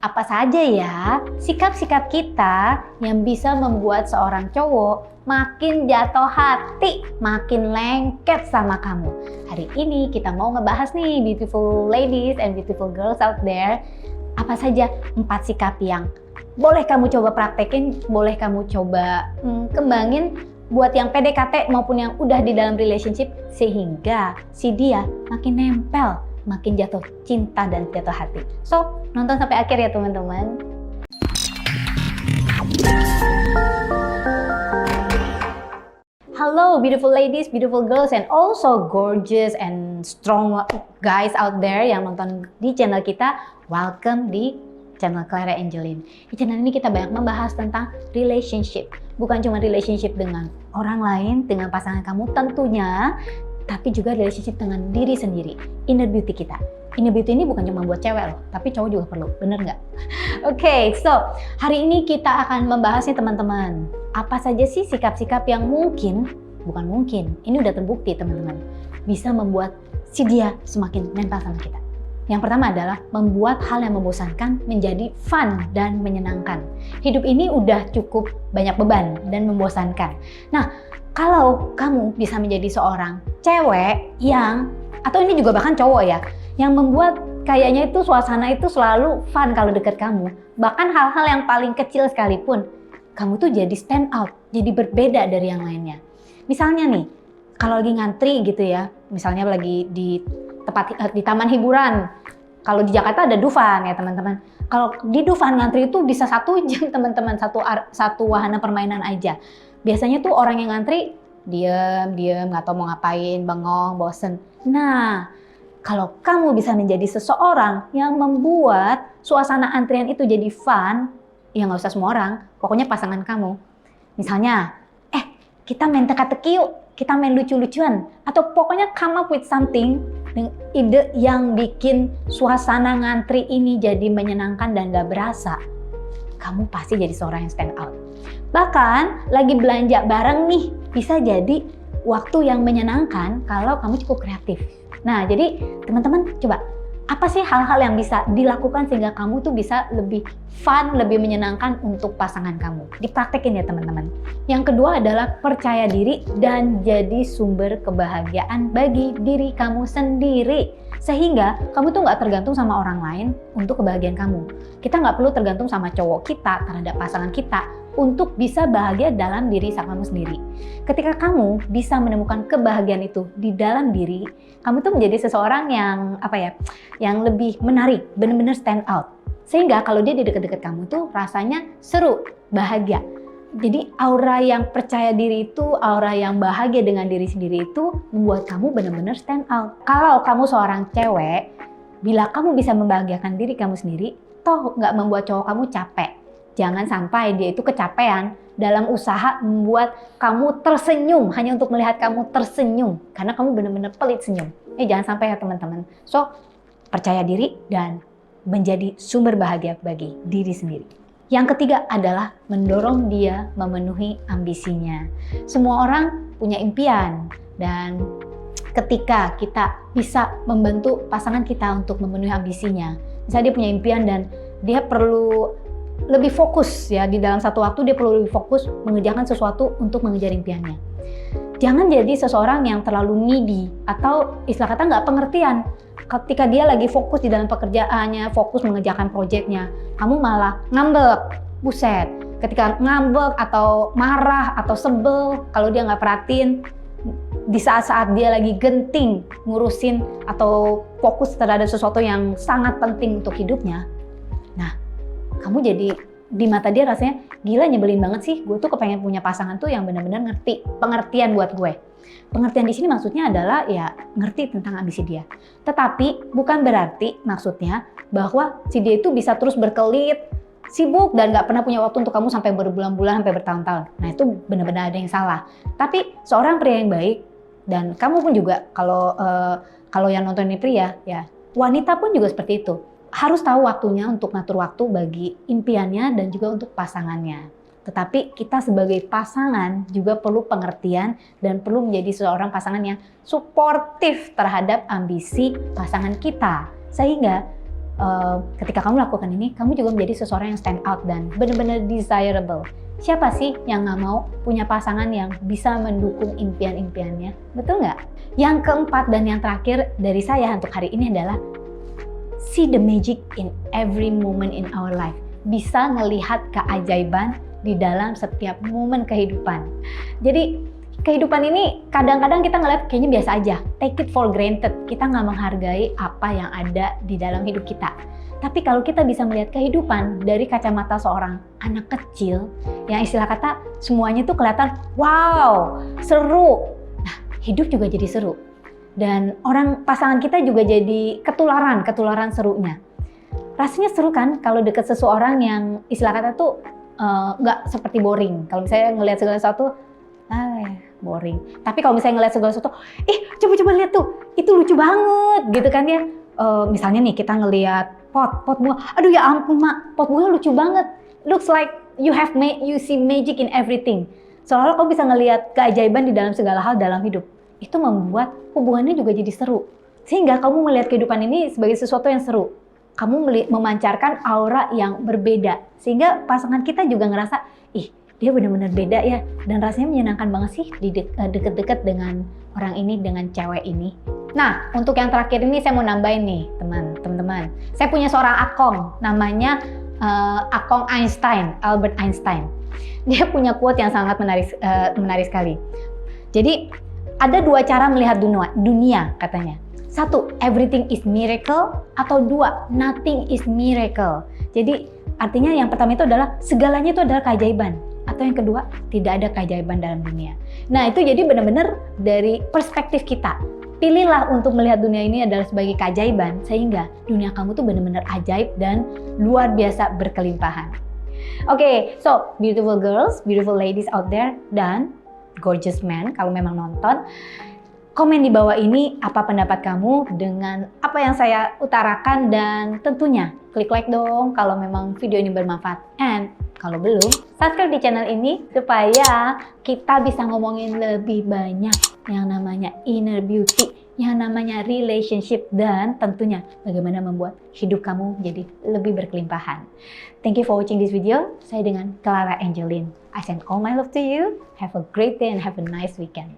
Apa saja ya sikap-sikap kita yang bisa membuat seorang cowok makin jatuh hati, makin lengket sama kamu. Hari ini kita mau ngebahas nih beautiful ladies and beautiful girls out there. Apa saja 4 sikap yang boleh kamu coba praktekin, boleh kamu coba kembangin buat yang PDKT maupun yang udah di dalam relationship, sehingga si dia makin nempel, makin jatuh cinta dan jatuh hati. So, nonton sampai akhir ya teman-teman. Hello beautiful ladies, beautiful girls, and also gorgeous and strong guys out there yang nonton di channel kita. Welcome di channel Clara Angeline. Di channel ini kita banyak membahas tentang relationship. Bukan cuma relationship dengan orang lain, dengan pasangan kamu tentunya, tapi juga relationship dengan diri sendiri, inner beauty kita. Inner beauty ini bukan cuma buat cewek loh, tapi cowok juga perlu, bener nggak? Oke, so hari ini kita akan membahasnya teman-teman. Apa saja sih sikap-sikap yang bukan mungkin, ini udah terbukti teman-teman, bisa membuat si dia semakin nempel sama kita. Yang pertama adalah membuat hal yang membosankan menjadi fun dan menyenangkan. Hidup ini udah cukup banyak beban dan membosankan. Nah, kalau kamu bisa menjadi seorang cewek yang, atau ini juga bahkan cowok ya, yang membuat kayaknya itu suasana itu selalu fun kalau deket kamu. Bahkan hal-hal yang paling kecil sekalipun, kamu tuh jadi stand out, jadi berbeda dari yang lainnya. Misalnya nih, kalau lagi ngantri gitu ya, misalnya lagi di taman hiburan. Kalau di Jakarta ada Dufan ya teman-teman. Kalau di Dufan ngantri itu bisa 1 jam teman-teman, satu wahana permainan aja. Biasanya tuh orang yang ngantri diem, nggak tahu mau ngapain, bengong, bosen. Nah, kalau kamu bisa menjadi seseorang yang membuat suasana antrian itu jadi fun, ya nggak usah semua orang, pokoknya pasangan kamu. Misalnya, kita main teka-teki yuk, kita main lucu-lucuan, atau pokoknya come up with something, ide yang bikin suasana ngantri ini jadi menyenangkan dan gak berasa. Kamu pasti jadi seorang yang stand out. Bahkan lagi belanja bareng nih, bisa jadi waktu yang menyenangkan kalau kamu cukup kreatif. Nah, jadi teman-teman coba, apa sih hal-hal yang bisa dilakukan sehingga kamu tuh bisa lebih fun, lebih menyenangkan untuk pasangan kamu? Dipraktekin ya teman-teman. Yang kedua adalah percaya diri dan jadi sumber kebahagiaan bagi diri kamu sendiri. Sehingga kamu tuh nggak tergantung sama orang lain untuk kebahagiaan kamu. Kita nggak perlu tergantung sama cowok kita terhadap pasangan kita untuk bisa bahagia dalam diri kamu sendiri. Ketika kamu bisa menemukan kebahagiaan itu di dalam diri, kamu tuh menjadi seseorang yang yang lebih menarik, benar-benar stand out. Sehingga kalau dia di dekat-dekat kamu tuh rasanya seru, bahagia. Jadi aura yang percaya diri itu, aura yang bahagia dengan diri sendiri itu membuat kamu benar-benar stand out. Kalau kamu seorang cewek, bila kamu bisa membahagiakan diri kamu sendiri, toh nggak membuat cowok kamu capek. Jangan sampai dia itu kecapean dalam usaha membuat kamu tersenyum, hanya untuk melihat kamu tersenyum. Karena kamu benar-benar pelit senyum. Jangan sampai ya teman-teman. So, percaya diri dan menjadi sumber bahagia bagi diri sendiri. Yang ketiga adalah mendorong dia memenuhi ambisinya. Semua orang punya impian, dan ketika kita bisa membantu pasangan kita untuk memenuhi ambisinya, misalnya dia punya impian dan dia perlu lebih fokus ya, di dalam satu waktu dia perlu lebih fokus mengerjakan sesuatu untuk mengejar impiannya. Jangan jadi seseorang yang terlalu needy atau istilah kata nggak pengertian. Ketika dia lagi fokus di dalam pekerjaannya, fokus mengerjakan proyeknya, kamu malah ngambek. Buset, ketika ngambek atau marah atau sebel, kalau dia nggak perhatiin, di saat-saat dia lagi genting ngurusin atau fokus terhadap sesuatu yang sangat penting untuk hidupnya, nah, kamu jadi di mata dia rasanya, gila nyebelin banget sih, gue tuh kepengen punya pasangan tuh yang benar-benar ngerti, pengertian buat gue. Pengertian di sini maksudnya adalah ya ngerti tentang ambisi dia. Tetapi bukan berarti maksudnya bahwa si dia itu bisa terus berkelit, sibuk dan gak pernah punya waktu untuk kamu sampai berbulan-bulan, sampai bertahun-tahun. Nah itu benar-benar ada yang salah. Tapi seorang pria yang baik, dan kamu pun juga kalau yang nonton ini pria, ya wanita pun juga seperti itu. Harus tahu waktunya untuk ngatur waktu bagi impiannya dan juga untuk pasangannya. Tetapi kita sebagai pasangan juga perlu pengertian dan perlu menjadi seorang pasangan yang suportif terhadap ambisi pasangan kita. Sehingga ketika kamu lakukan ini, kamu juga menjadi seseorang yang stand out dan benar-benar desirable. Siapa sih yang nggak mau punya pasangan yang bisa mendukung impian-impiannya? Betul nggak? Yang keempat dan yang terakhir dari saya untuk hari ini adalah see the magic in every moment in our life. Bisa melihat keajaiban di dalam setiap momen kehidupan. Jadi kehidupan ini kadang-kadang kita ngeliat kayaknya biasa aja. Take it for granted. Kita nggak menghargai apa yang ada di dalam hidup kita. Tapi kalau kita bisa melihat kehidupan dari kacamata seorang anak kecil, yang istilah kata semuanya tuh kelihatan wow, seru. Nah, hidup juga jadi seru. Dan pasangan kita juga jadi ketularan serunya. Rasanya seru kan kalau deket seseorang yang istilah kata tuh nggak seperti boring. Kalau misalnya ngelihat segala sesuatu, boring. Tapi kalau misalnya ngelihat segala sesuatu, coba lihat tuh, itu lucu banget gitu kan ya. Misalnya nih kita ngelihat pot bunga, aduh ya ampun mak, pot bunga lucu banget. Looks like you see magic in everything. Seolah-olah kamu bisa ngelihat keajaiban di dalam segala hal dalam hidup. Itu membuat hubungannya juga jadi seru. Sehingga kamu melihat kehidupan ini sebagai sesuatu yang seru. Kamu memancarkan aura yang berbeda. Sehingga pasangan kita juga ngerasa, dia benar-benar beda ya. Dan rasanya menyenangkan banget sih deket-deket dengan orang ini, dengan cewek ini. Nah, untuk yang terakhir ini saya mau nambahin nih, teman-teman. Saya punya seorang akong, namanya Akong Einstein, Albert Einstein. Dia punya quote yang sangat menarik sekali. Jadi, ada dua cara melihat dunia katanya. Satu, everything is miracle, atau dua, nothing is miracle. Jadi, artinya yang pertama itu adalah segalanya itu adalah keajaiban. Atau yang kedua, tidak ada keajaiban dalam dunia. Nah, itu jadi benar-benar dari perspektif kita. Pilihlah untuk melihat dunia ini adalah sebagai keajaiban, sehingga dunia kamu tuh benar-benar ajaib dan luar biasa berkelimpahan. Oke, so beautiful girls, beautiful ladies out there, dan gorgeous men kalau memang nonton. Komen di bawah ini apa pendapat kamu dengan apa yang saya utarakan, dan tentunya klik like dong kalau memang video ini bermanfaat. And kalau belum, subscribe di channel ini supaya kita bisa ngomongin lebih banyak yang namanya inner beauty, yang namanya relationship, dan tentunya bagaimana membuat hidup kamu jadi lebih berkelimpahan. Thank you for watching this video. Saya dengan Clara Angeline. I send all my love to you. Have a great day and have a nice weekend.